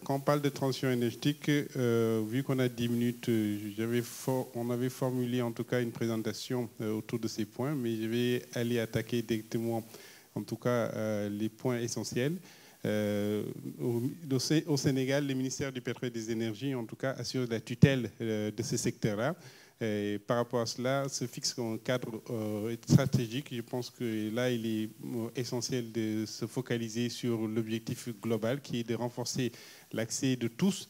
quand on parle de transition énergétique, vu qu'on a 10 minutes, on avait formulé en tout cas une présentation autour de ces points, mais je vais aller attaquer directement, en tout cas, les points essentiels. Au Sénégal, le ministère du pétrole et des énergies, en tout cas, assure la tutelle de ce secteur-là. Et par rapport à cela, se fixe un cadre stratégique. Je pense que là, il est essentiel de se focaliser sur l'objectif global qui est de renforcer l'accès de tous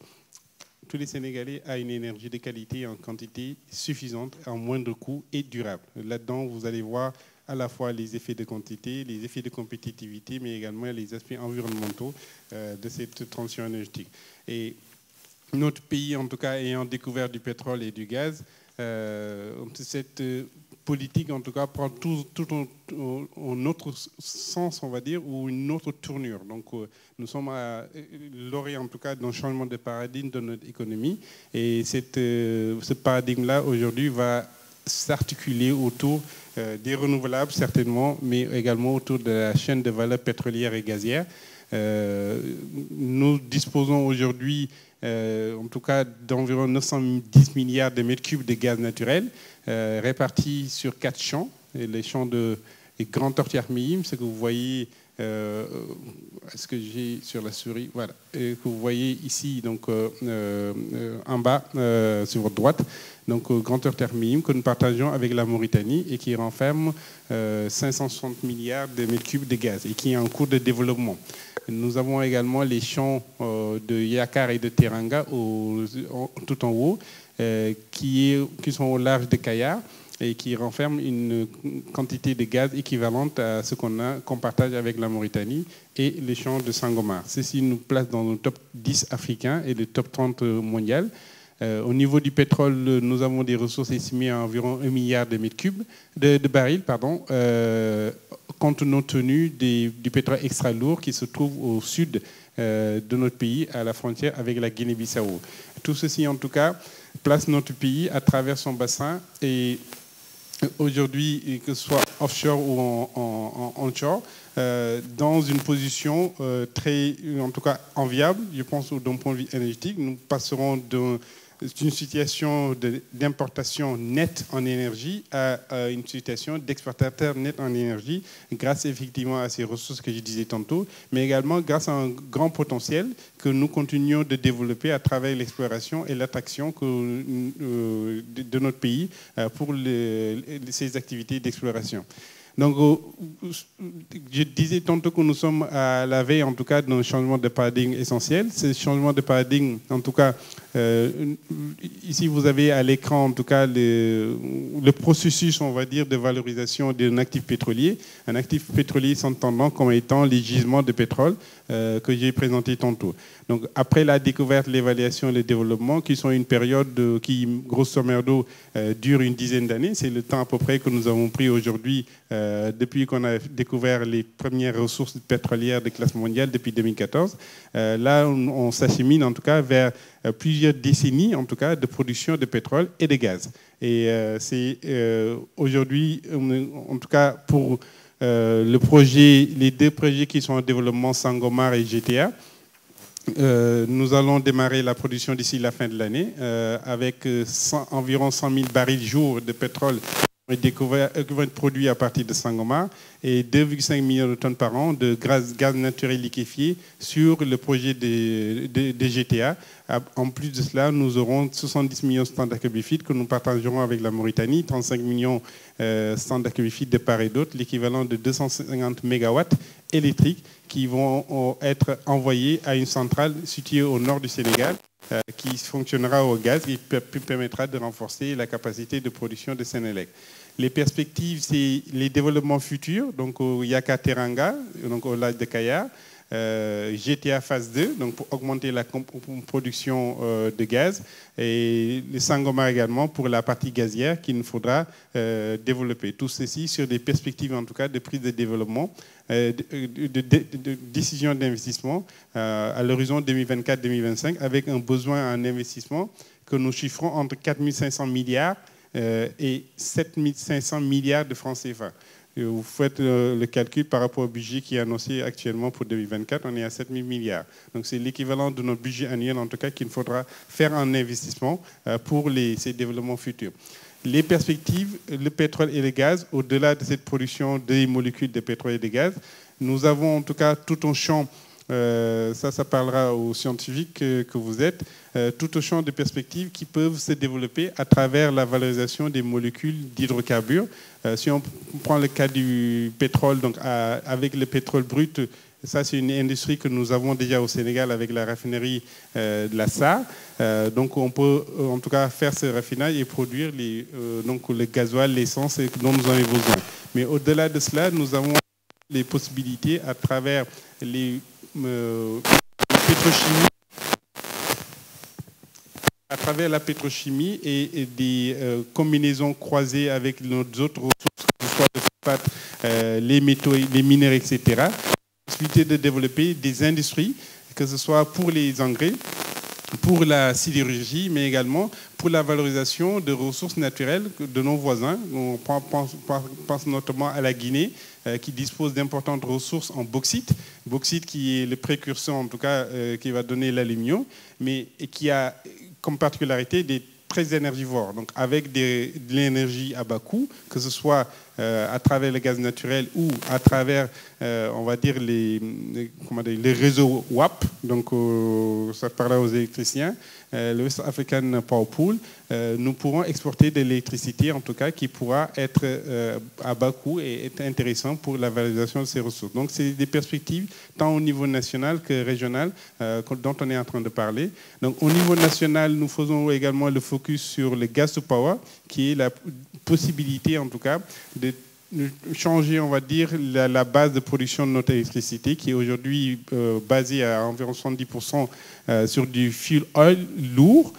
les Sénégalais à une énergie de qualité et en quantité suffisante, en moindre coût et durable. Là-dedans, vous allez voir à la fois les effets de quantité, les effets de compétitivité, mais également les aspects environnementaux de cette transition énergétique. Et notre pays, en tout cas, ayant découvert du pétrole et du gaz, cette politique, en tout cas, prend tout un autre sens, on va dire, ou une autre tournure. Donc, nous sommes à l'orée, en tout cas, d'un changement de paradigme de notre économie. Et ce paradigme-là, aujourd'hui, va s'articuler autour des renouvelables, certainement, mais également autour de la chaîne de valeur pétrolière et gazière. Nous disposons aujourd'hui en tout cas d'environ 910 milliards de mètres cubes de gaz naturel répartis sur 4 champs. Et les champs de Grand Tortue Ahmeyim, ce que vous voyez, est-ce que j'ai sur la souris, voilà, et que vous voyez ici, donc en bas sur votre droite, donc Grand Tortue Ahmeyim que nous partageons avec la Mauritanie et qui renferme 560 milliards de mètres cubes de gaz et qui est en cours de développement. Nous avons également les champs de Yakar et de Teranga tout en haut, qui sont au large de Kayar et qui renferment une quantité de gaz équivalente à ce qu'on partage avec la Mauritanie et les champs de Sangomar. Ceci nous place dans le top 10 africain et le top 30 mondial. Au niveau du pétrole, nous avons des ressources estimées à environ 1 milliard de mètres cubes, de barils, pardon, compte tenu du pétrole extra lourd qui se trouve au sud de notre pays, à la frontière avec la Guinée-Bissau. Tout ceci, en tout cas, place notre pays à travers son bassin et aujourd'hui, que ce soit offshore ou en onshore, dans une position très, en tout cas, enviable, je pense, d'un point de vue énergétique. Nous passerons d'une situation d'importation nette en énergie à une situation d'exportateur net en énergie grâce effectivement à ces ressources que je disais tantôt, mais également grâce à un grand potentiel que nous continuons de développer à travers l'exploration et l'attraction de notre pays pour ces activités d'exploration. Donc, je disais tantôt que nous sommes à la veille, en tout cas, d'un changement de paradigme essentiel. Ce changement de paradigme, en tout cas, ici, vous avez à l'écran, en tout cas, le processus, on va dire, de valorisation d'un actif pétrolier. Un actif pétrolier s'entendant comme étant les gisements de pétrole que j'ai présenté tantôt. Donc, après la découverte, l'évaluation et le développement, qui sont une période qui, grosso modo, dure une dizaine d'années, c'est le temps à peu près que nous avons pris aujourd'hui depuis qu'on a découvert les premières ressources pétrolières de classe mondiale depuis 2014. Là, on s'achemine en tout cas vers plusieurs décennies en tout cas de production de pétrole et de gaz. Et c'est aujourd'hui, en tout cas pour les deux projets qui sont en développement, Sangomar et GTA, nous allons démarrer la production d'ici la fin de l'année avec environ 100 000 barils jour de pétrole qui vont être produits à partir de Sangomar et 2,5 millions de tonnes par an de gaz naturel liquéfié sur le projet de GTA. En plus de cela, nous aurons 70 millions de standards cubiques que nous partagerons avec la Mauritanie, 35 millions de standards cubiques de part et d'autre, l'équivalent de 250 mégawatts électriques qui vont être envoyés à une centrale située au nord du Sénégal qui fonctionnera au gaz et permettra de renforcer la capacité de production de Sénélec. Les perspectives, c'est les développements futurs, donc au Yaka Teranga, donc au lac de Kaya, GTA phase 2, donc pour augmenter la production de gaz, et le Sangomar également pour la partie gazière qu'il nous faudra développer. Tout ceci sur des perspectives en tout cas de prise de développement, de décision d'investissement à l'horizon 2024-2025 avec un besoin en investissement que nous chiffrons entre 4 500 milliards et 7 500 milliards de francs CFA. Vous faites le calcul par rapport au budget qui est annoncé actuellement pour 2024, on est à 7 000 milliards. Donc c'est l'équivalent de notre budget annuel, en tout cas, qu'il faudra faire en investissement pour ces développements futurs. Les perspectives, le pétrole et le gaz, au-delà de cette production des molécules de pétrole et de gaz, nous avons en tout cas tout un champ, ça parlera aux scientifiques que vous êtes, tout un champ de perspectives qui peuvent se développer à travers la valorisation des molécules d'hydrocarbures. Si on prend le cas du pétrole, donc avec le pétrole brut, ça, c'est une industrie que nous avons déjà au Sénégal avec la raffinerie de la SAR. Donc, on peut en tout cas faire ce raffinage et produire donc le gasoil, l'essence dont nous avons besoin. Mais au-delà de cela, nous avons les possibilités à travers les pétrochimie, à travers la pétrochimie et des combinaisons croisées avec nos autres ressources, que ce soit le phosphate, les métaux, les minéraux, etc., possibilité de développer des industries, que ce soit pour les engrais, pour la sidérurgie, mais également pour la valorisation de ressources naturelles de nos voisins. On pense notamment à la Guinée, qui dispose d'importantes ressources en bauxite. Bauxite qui est le précurseur, en tout cas, qui va donner l'aluminium, mais qui a comme particularité des très énergivores, donc avec de l'énergie à bas coût, que ce soit à travers le gaz naturel ou à travers, on va dire, les réseaux WAP, donc ça parlera aux électriciens, le West African Power Pool, nous pourrons exporter de l'électricité, en tout cas, qui pourra être à bas coût et être intéressant pour la valorisation de ces ressources. Donc, c'est des perspectives tant au niveau national que régional dont on est en train de parler. Donc, au niveau national, nous faisons également le focus sur le gas to power, qui est la possibilité, en tout cas, de changer, on va dire, la base de production de notre électricité, qui est aujourd'hui basée à environ 70% sur du fuel oil lourd,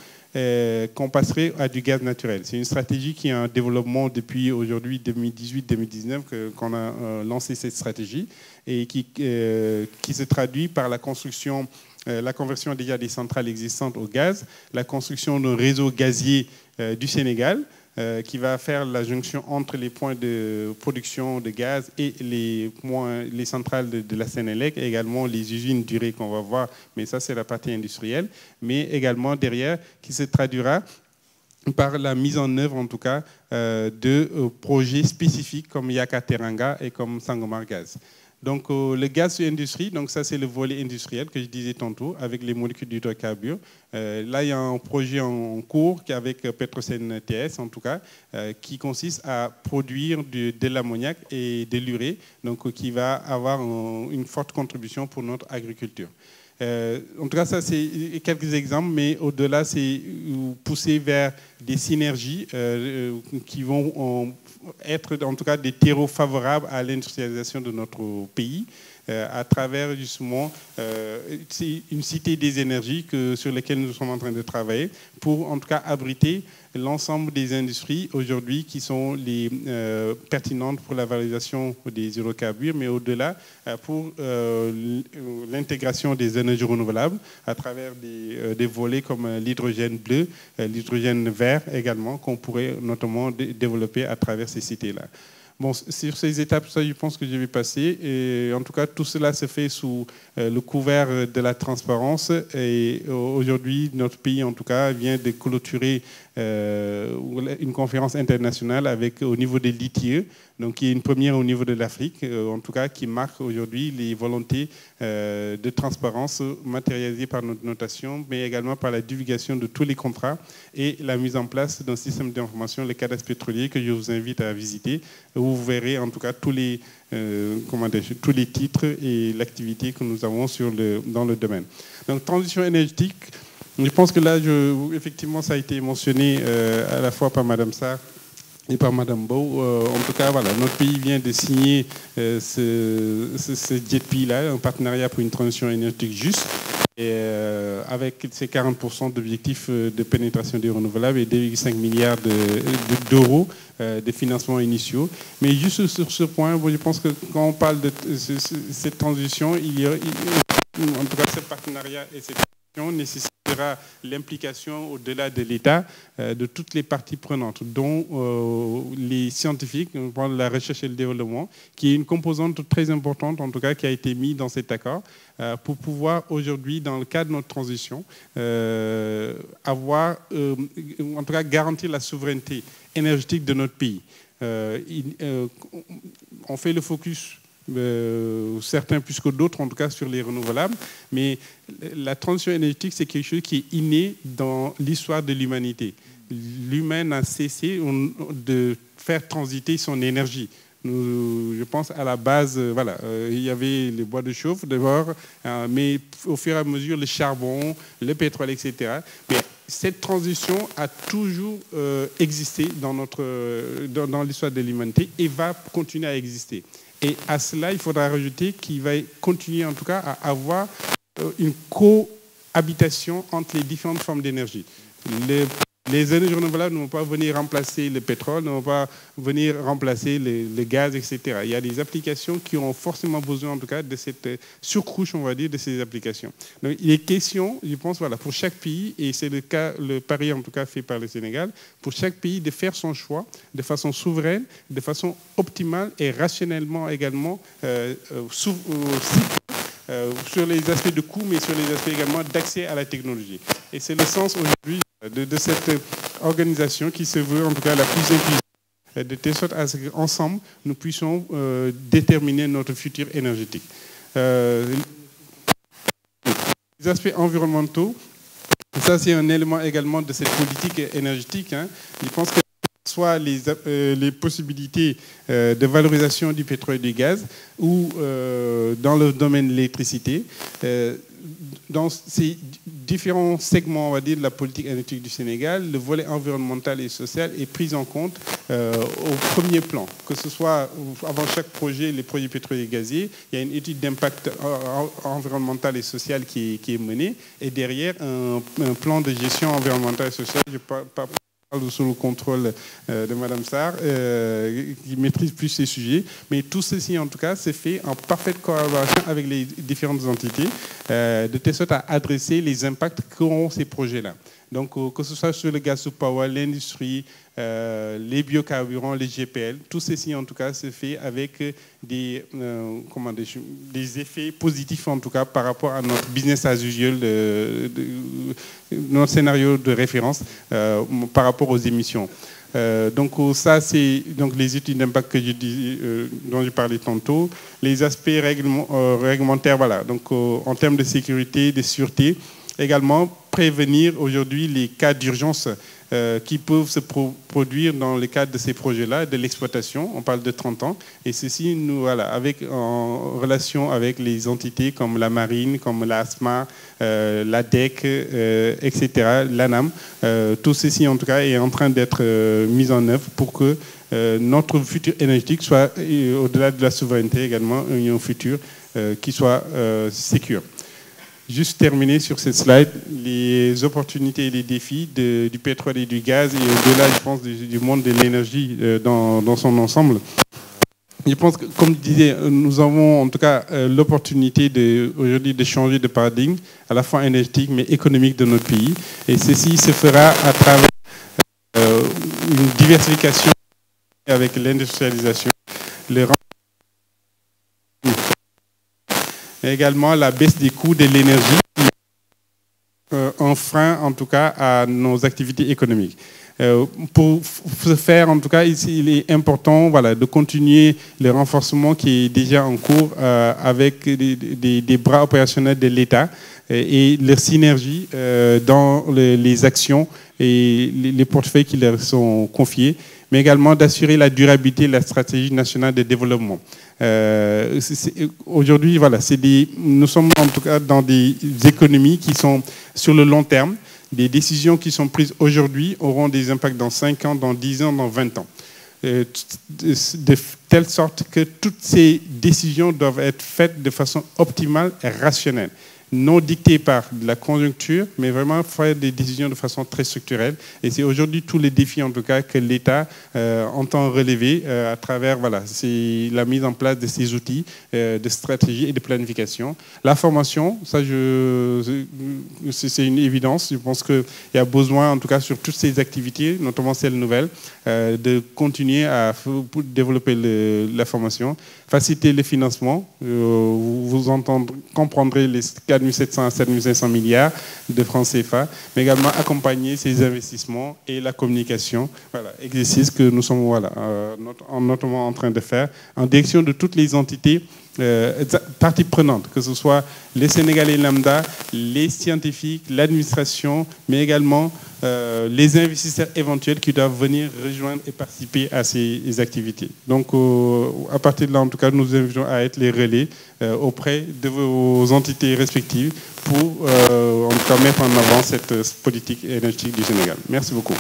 qu'on passerait à du gaz naturel. C'est une stratégie qui est en développement depuis aujourd'hui 2018-2019 qu'on a lancé cette stratégie et qui se traduit par la construction, la conversion déjà des centrales existantes au gaz, la construction d'un réseau gazier du Sénégal, qui va faire la jonction entre les points de production de gaz et les centrales de la Sénélec, et également les usines durées qu'on va voir, mais ça c'est la partie industrielle, mais également derrière qui se traduira par la mise en œuvre en tout cas de projets spécifiques comme Yakateranga et comme Sangomar Gaz. Donc le gaz sur industrie, donc ça c'est le volet industriel que je disais tantôt avec les molécules d'hydrocarbures. Là il y a un projet en cours avec Petrosen TS en tout cas qui consiste à produire de l'ammoniac et de l'urée, donc qui va avoir une forte contribution pour notre agriculture. En tout cas, ça, c'est quelques exemples, mais au-delà, c'est pousser vers des synergies qui vont être, en tout cas, des terreaux favorables à l'industrialisation de notre pays à travers, justement, une cité des énergies sur lesquelles nous sommes en train de travailler pour, en tout cas, abriter l'ensemble des industries aujourd'hui qui sont les pertinentes pour la valorisation des hydrocarbures, mais au-delà pour l'intégration des énergies renouvelables à travers des volets comme l'hydrogène bleu, l'hydrogène vert également, qu'on pourrait notamment développer à travers ces cités-là. Bon, sur ces étapes, ça, je pense que je vais passer. Et en tout cas, tout cela se fait sous le couvert de la transparence. Et aujourd'hui, notre pays, en tout cas, vient de clôturer une conférence internationale au niveau des l'ITIE, donc qui est une première au niveau de l'Afrique, en tout cas, qui marque aujourd'hui les volontés de transparence matérialisées par notre notation, mais également par la divulgation de tous les contrats et la mise en place d'un système d'information, le cadastre pétrolier, que je vous invite à visiter, où vous verrez en tout cas tous les titres et l'activité que nous avons dans le domaine. Donc, transition énergétique, je pense que là, effectivement, ça a été mentionné à la fois par Mme Sarr et par Mme Bow. En tout cas, voilà, notre pays vient de signer ce JETP-là, un partenariat pour une transition énergétique juste, et, avec ces 40% d'objectifs de pénétration des renouvelables et 2,5 milliards d'euros de financements initiaux. Mais juste sur ce point, je pense que quand on parle de cette transition, en tout cas, ce partenariat et cette transition nécessitent sera l'implication au-delà de l'État de toutes les parties prenantes, dont les scientifiques, la recherche et le développement, qui est une composante très importante, en tout cas, qui a été mise dans cet accord, pour pouvoir aujourd'hui, dans le cadre de notre transition, avoir, en tout cas, garantir la souveraineté énergétique de notre pays. On fait le focus, certains plus que d'autres, en tout cas sur les renouvelables, mais la transition énergétique, c'est quelque chose qui est inné dans l'histoire de l'humanité. L'humain n'a cessé de faire transiter son énergie. Je pense à la base, voilà, il y avait les bois de chauffe d'abord, mais au fur et à mesure, le charbon, le pétrole, etc. Mais cette transition a toujours existé dans l'histoire de l'humanité et va continuer à exister. Et à cela, il faudra rajouter qu'il va continuer en tout cas à avoir une cohabitation entre les différentes formes d'énergie. Les énergies renouvelables ne vont pas venir remplacer le pétrole, ne vont pas venir remplacer le gaz, etc. Il y a des applications qui ont forcément besoin, en tout cas, de cette surcouche, on va dire, de ces applications. Donc, il est question, je pense, voilà, pour chaque pays, et c'est le pari, en tout cas, fait par le Sénégal, pour chaque pays de faire son choix de façon souveraine, de façon optimale et rationnellement également, sur les aspects de coût, mais sur les aspects également d'accès à la technologie. Et c'est le sens aujourd'hui de cette organisation qui se veut en tout cas la plus inclusive, de telle sorte à ce qu'ensemble, nous puissions déterminer notre futur énergétique. Les aspects environnementaux, ça c'est un élément également de cette politique énergétique. Je pense que soit les possibilités de valorisation du pétrole et du gaz ou dans le domaine de l'électricité. Dans ces différents segments, on va dire, de la politique énergétique du Sénégal, le volet environnemental et social est pris en compte au premier plan. Que ce soit avant chaque projet, les projets pétroliers et gaziers, il y a une étude d'impact environnemental et social qui est menée, et derrière un plan de gestion environnementale et sociale. Je parle sous le contrôle de Mme Sarr, qui maîtrise plus ces sujets. Mais tout ceci, en tout cas, c'est fait en parfaite collaboration avec les différentes entités, de telle sorte à adresser les impacts qu'auront ces projets-là. Donc, que ce soit sur le gaz to power, l'industrie, les biocarburants, les GPL, tout ceci, en tout cas, se fait avec des effets positifs, en tout cas, par rapport à notre business as usual, notre scénario de référence par rapport aux émissions. Donc, ça, c'est les études d'impact dont je parlais tantôt. Les aspects réglementaires, voilà. Donc, en termes de sécurité, de sûreté, également prévenir aujourd'hui les cas d'urgence qui peuvent se produire dans le cadre de ces projets-là, de l'exploitation. On parle de 30 ans. Et ceci, nous, voilà, en relation avec les entités comme la marine, comme l'ASMA, l'ADEC, etc., l'ANAM, tout ceci, en tout cas, est en train d'être mis en œuvre pour que notre futur énergétique soit, au-delà de la souveraineté également, un futur qui soit sécure. Juste terminer sur cette slide, les opportunités et les défis du pétrole et du gaz, et au-delà, je pense, du monde de l'énergie dans son ensemble. Je pense que, comme je disais, nous avons en tout cas l'opportunité aujourd'hui de changer de paradigme, à la fois énergétique mais économique de notre pays. Et ceci se fera à travers une diversification avec l'industrialisation, également la baisse des coûts de l'énergie, un frein en tout cas à nos activités économiques. Pour ce faire, en tout cas, il est important, voilà, de continuer le renforcement qui est déjà en cours avec des bras opérationnels de l'État et leur synergie dans les actions et les portefeuilles qui leur sont confiés, mais également d'assurer la durabilité de la stratégie nationale de développement. Aujourd'hui, voilà, nous sommes en tout cas dans des économies qui sont sur le long terme. Des décisions qui sont prises aujourd'hui auront des impacts dans 5 ans, dans 10 ans, dans 20 ans. De telle sorte que toutes ces décisions doivent être faites de façon optimale et rationnelle. Non dictées par la conjoncture, mais vraiment faire des décisions de façon très structurelle. Et c'est aujourd'hui tous les défis, en tout cas, que l'État entend relever à travers c'est la mise en place de ces outils de stratégie et de planification. La formation, ça, c'est une évidence. Je pense qu'il y a besoin, en tout cas sur toutes ces activités, notamment celles nouvelles, de continuer à développer la formation, faciliter le financement. Vous comprendrez les 4 700 à 7 500 milliards de francs CFA, mais également accompagner ces investissements et la communication. Voilà, exercice que nous sommes notamment en train de faire en direction de toutes les entités parties prenantes, que ce soit les Sénégalais lambda, les scientifiques, l'administration, mais également les investisseurs éventuels qui doivent venir rejoindre et participer à ces activités. Donc, à partir de là, en tout cas, nous invitons à être les relais auprès de vos entités respectives pour, en tout cas, mettre en avant cette politique énergétique du Sénégal. Merci beaucoup.